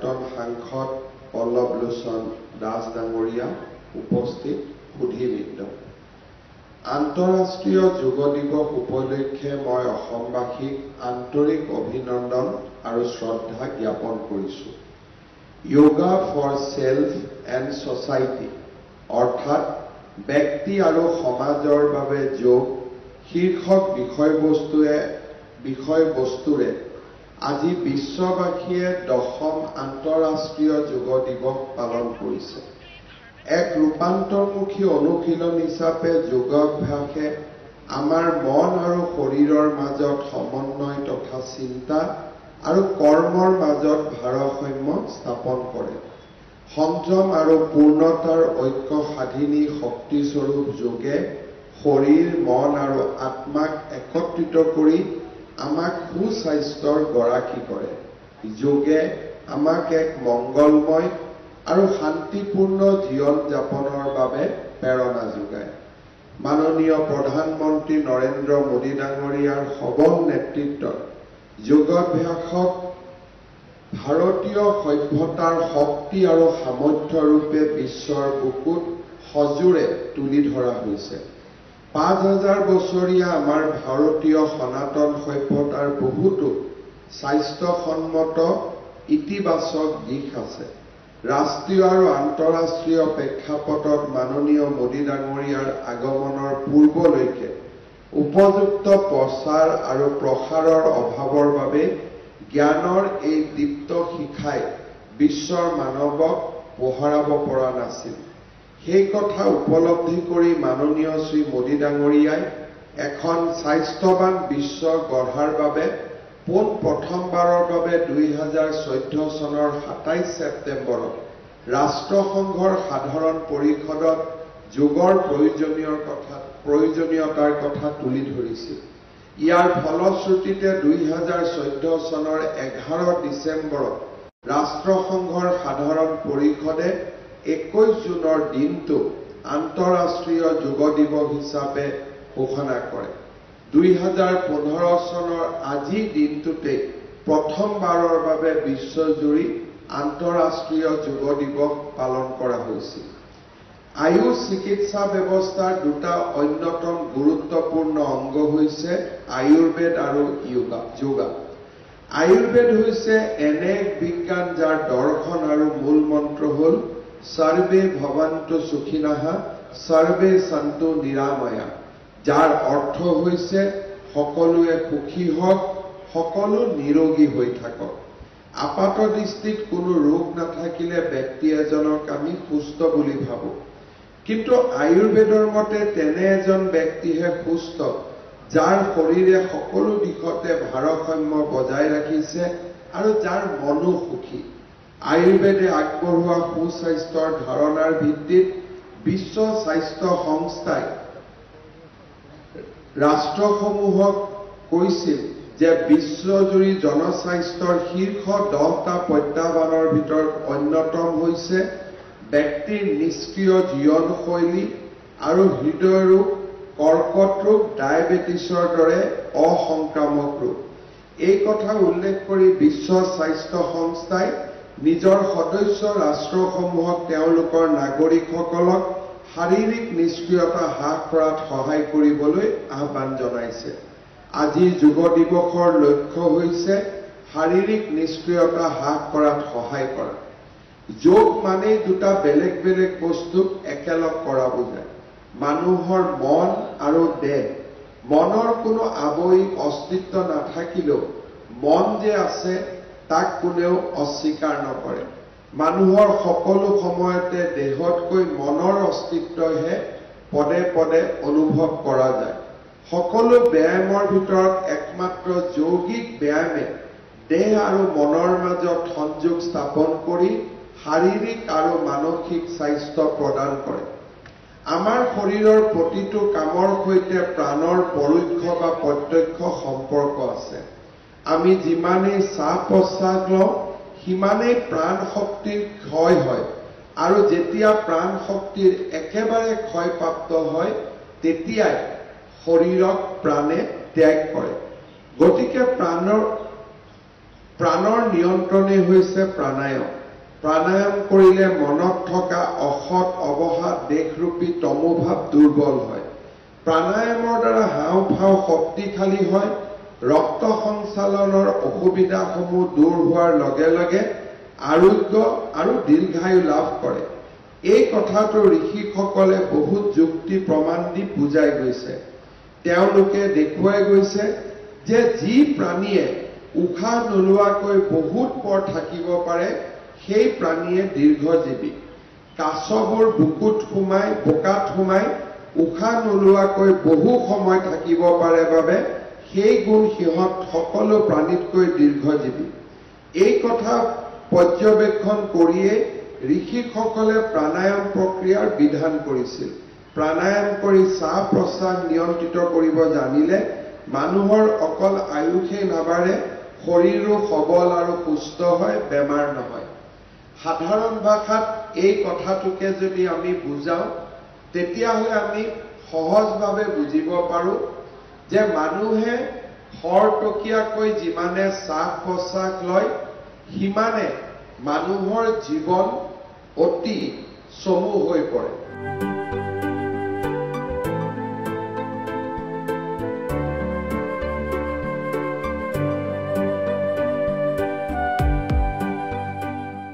প্ৰাক্তন সাংসদ পল্লৱ লোচন দাস ডাঙৰীয়া, উপস্থিত সুধীবৃন্দ। আন্তঃৰাষ্ট্ৰীয় যোগ দিৱস উপলক্ষে মই অসমবাসীক আন্তৰিক অভিনন্দন আৰু শ্ৰদ্ধা জ্ঞাপন কৰিছোঁ। Yoga for self and society অৰ্থাৎ ব্যক্তি আৰু সমাজৰ বাবে যোগ শীৰ্ষক বিষয়বস্তুৰে আজি বিশ্ববাসীয়ে 10ম আন্তঃৰাষ্ট্ৰীয় যোগ দিৱস পালন কৰিছে। এক ৰূপান্তৰমুখী অনুশীলন হিচাপে যোগাভ্যাসে আমাৰ মন আৰু শৰীৰৰ মাজত সমন্বয় তথা চিন্তা আৰু কৰ্মৰ মাজত ভাৰসাম্য স্থাপন কৰে। সংযম আৰু পূৰ্ণতাৰ ঐক্য সাধিনী শক্তিস্বৰূপ যোগে শৰীৰ, মন আৰু আত্মাক একত্ৰিত কৰি আমাক সুস্বাস্থ্যৰ গৰাকী কৰে। যোগে আমাক এক মংগলময় আৰু শান্তিপূৰ্ণ জীৱন যাপনৰ বাবে প্ৰেৰণা যোগায়। মাননীয় প্ৰধানমন্ত্ৰী নৰেন্দ্ৰ মোদী ডাঙৰীয়াৰ সবল নেতৃত্বত যোগাভ্যাসক ভাৰতীয় সভ্যতাৰ শক্তি আৰু সামৰ্থ্য ৰূপে বিশ্বৰ বুকুত সজোৰে তুলি ধৰা হৈছে। 5000 বছৰীয়া আমাৰ ভাৰতীয় সনাতন সভ্যতাৰ বহুতো স্বাস্থ্যসন্মত ইতিবাচক দিশ আছে। ৰাষ্ট্ৰীয় আৰু আন্তঃৰাষ্ট্ৰীয় প্ৰেক্ষাপটত মাননীয় মোদী ডাঙৰীয়াৰ আগমনৰ পূৰ্বলৈকে উপযুক্ত প্ৰচাৰ আৰু প্ৰসাৰৰ অভাৱৰ বাবে জ্ঞানৰ এই দীপ্ত শিখাই বিশ্বৰ মানৱক পোহৰাব পৰা নাছিল। সেই কথা উপলব্ধি কৰি মাননীয় শ্ৰী মোদী ডাঙৰীয়াই এখন স্বাস্থ্যৱান বিশ্ব গঢ়াৰ বাবে প্ৰথমবাৰৰ বাবে 2014 চনৰ 27 ছেপ্টেম্বৰত ৰাষ্ট্ৰসংঘৰ সাধাৰণ পৰিষদত যোগৰ প্ৰয়োজনীয়তাৰ কথা তুলি ধৰিছিল। ইয়াৰ ফলশ্ৰুতিতে 2014 চনৰ 11 ডিচেম্বৰত ৰাষ্ট্ৰসংঘৰ সাধাৰণ পৰিষদে 21 জুনৰ দিনটো আন্তঃৰাষ্ট্ৰীয় যোগ দিৱস হিচাপে ঘোষণা কৰে। 2015 চনৰ আজিৰ দিনটোতে প্ৰথমবাৰৰ বাবে বিশ্বজুৰি আন্তঃৰাষ্ট্ৰীয় যোগ দিৱস পালন কৰা হৈছিল। আয়ুষ চিকিৎসা ব্যৱস্থাৰ দুটা অন্যতম গুৰুত্বপূৰ্ণ অংগ হৈছে আয়ুৰ্বেদ আৰু যোগা। আয়ুৰ্বেদ হৈছে এনে এক বিজ্ঞান যাৰ দৰ্শন আৰু মূল মন্ত্ৰ হ'ল সৰ্বে ভৱন্তু সুখিনঃ সৰ্বে সন্তু নিৰাময়া, যাৰ অৰ্থ হৈছে সকলোৱে সুখী হওক, সকলো নিৰোগী হৈ থাকক। আপাত দৃষ্টিত কোনো ৰোগ নাথাকিলে ব্যক্তি এজনক আমি সুস্থ বুলি ভাবোঁ। কিন্তু আয়ুৰ্বেদৰ মতে তেনে এজন ব্যক্তিহে সুস্থ যাৰ শৰীৰে সকলো দিশতে ভাৰসাম্য বজাই ৰাখিছে আৰু যাৰ মনো সুখী। আয়ুৰ্বেদে আগবঢ়োৱা সুস্বাস্থ্যৰ ধাৰণাৰ ভিত্তিত বিশ্ব স্বাস্থ্য সংস্থাই ৰাষ্ট্ৰসমূহক কৈছিল যে বিশ্বজুৰি জনস্বাস্থ্যৰ শীৰ্ষ 10টা প্ৰত্যাহ্বানৰ ভিতৰত অন্যতম হৈছে ব্যক্তিৰ নিষ্ক্ৰিয় জীৱনশৈলী আৰু হৃদয় ৰোগ, কৰ্কট ৰোগ, ডায়েবেটিছৰ দৰে অসংক্ৰামক ৰোগ। এই কথা উল্লেখ কৰি বিশ্ব স্বাস্থ্য সংস্থাই নিজৰ সদস্য ৰাষ্ট্ৰসমূহক তেওঁলোকৰ নাগৰিকসকলক শাৰীৰিক নিষ্ক্ৰিয়তা হ্ৰাস কৰাত সহায় কৰিবলৈ আহ্বান জনাইছে। আজিৰ যোগ দিৱসৰ লক্ষ্য হৈছে শাৰীৰিক নিষ্ক্ৰিয়তা হ্ৰাস কৰাত সহায় কৰা। যোগ মানেই দুটা বেলেগ বেলেগ বস্তুক একেলগ কৰা বুজায়। মানুহৰ মন আৰু দেহ, মনৰ কোনো আৱয়িক অস্তিত্ব নাথাকিলেও মন যে আছে তাক কোনেও অস্বীকাৰ নকৰে। মানুহৰ সকলো সময়তে দেহতকৈ মনৰ অস্তিত্বহে পদে পদে অনুভৱ কৰা যায়। সকলো ব্যায়ামৰ ভিতৰত একমাত্ৰ যৌগিক ব্যায়ামে দেহ আৰু মনৰ মাজত সংযোগ স্থাপন কৰি শাৰীৰিক আৰু মানসিক স্বাস্থ্য প্ৰদান কৰে। আমাৰ শৰীৰৰ প্ৰতিটো কামৰ সৈতে প্ৰাণৰ পৰোক্ষ বা প্ৰত্যক্ষ সম্পৰ্ক আছে। আমি যিমানেই শ্বাস-প্ৰশ্বাস লওঁ সিমানেই প্ৰাণ শক্তিৰ ক্ষয় হয় আৰু যেতিয়া প্ৰাণ শক্তিৰ একেবাৰে ক্ষয়প্ৰাপ্ত হয় তেতিয়াই শৰীৰক প্ৰাণে ত্যাগ কৰে। গতিকে প্ৰাণৰ নিয়ন্ত্ৰণে হৈছে প্ৰাণায়াম। প্ৰাণায়াম কৰিলে মনত থকা অসৎ অৱসাদ দেশৰূপী তমোভাৱ দুৰ্বল হয়। প্ৰাণায়ামৰ দ্বাৰা হাওঁফাওঁ শক্তিশালী হয়। ৰক্ত সঞ্চালনৰ অসুবিধাসমূহ দূৰ হোৱাৰ লগে লগে আৰোগ্য আৰু দীৰ্ঘায়ু লাভ কৰে। এই কথাটো ঋষিসকলে বহুত যুক্তি প্ৰমাণ দি বুজাই গৈছে। তেওঁলোকে দেখুৱাই গৈছে যে যি প্ৰাণীয়ে উশাহ নোলোৱাকৈ বহুত পৰ থাকিব পাৰে সেই প্ৰাণীয়ে দীৰ্ঘজীৱী। কাছবোৰ বুকুত বোকাত সোমাই উশাহ নোলোৱাকৈ বহু সময় থাকিব পাৰে বাবে সেই গুণ সিহঁত সকলো প্ৰাণীতকৈ দীৰ্ঘজীৱী। এই কথা পৰ্যবেক্ষণ কৰিয়ে ঋষিসকলে প্ৰাণায়াম প্ৰক্ৰিয়াৰ বিধান কৰিছিল। প্ৰাণায়াম কৰি শ্বাস প্ৰশ্বাস নিয়ন্ত্ৰিত কৰিব জানিলে মানুহৰ অকল আয়ুষেই নাবাঢ়ে, শৰীৰো সবল আৰু সুস্থ হয়, বেমাৰ নহয়। সাধাৰণ ভাষাত এই কথাটোকে যদি আমি বুজাওঁ তেতিয়াহ'লে আমি সহজভাৱে বুজিব পাৰোঁ যে মানুহে খৰতকীয়াকৈ যিমানে শ্বাস প্ৰশ্বাস লয় সিমানে মানুহৰ জীৱন অতি চমু হৈ পৰে।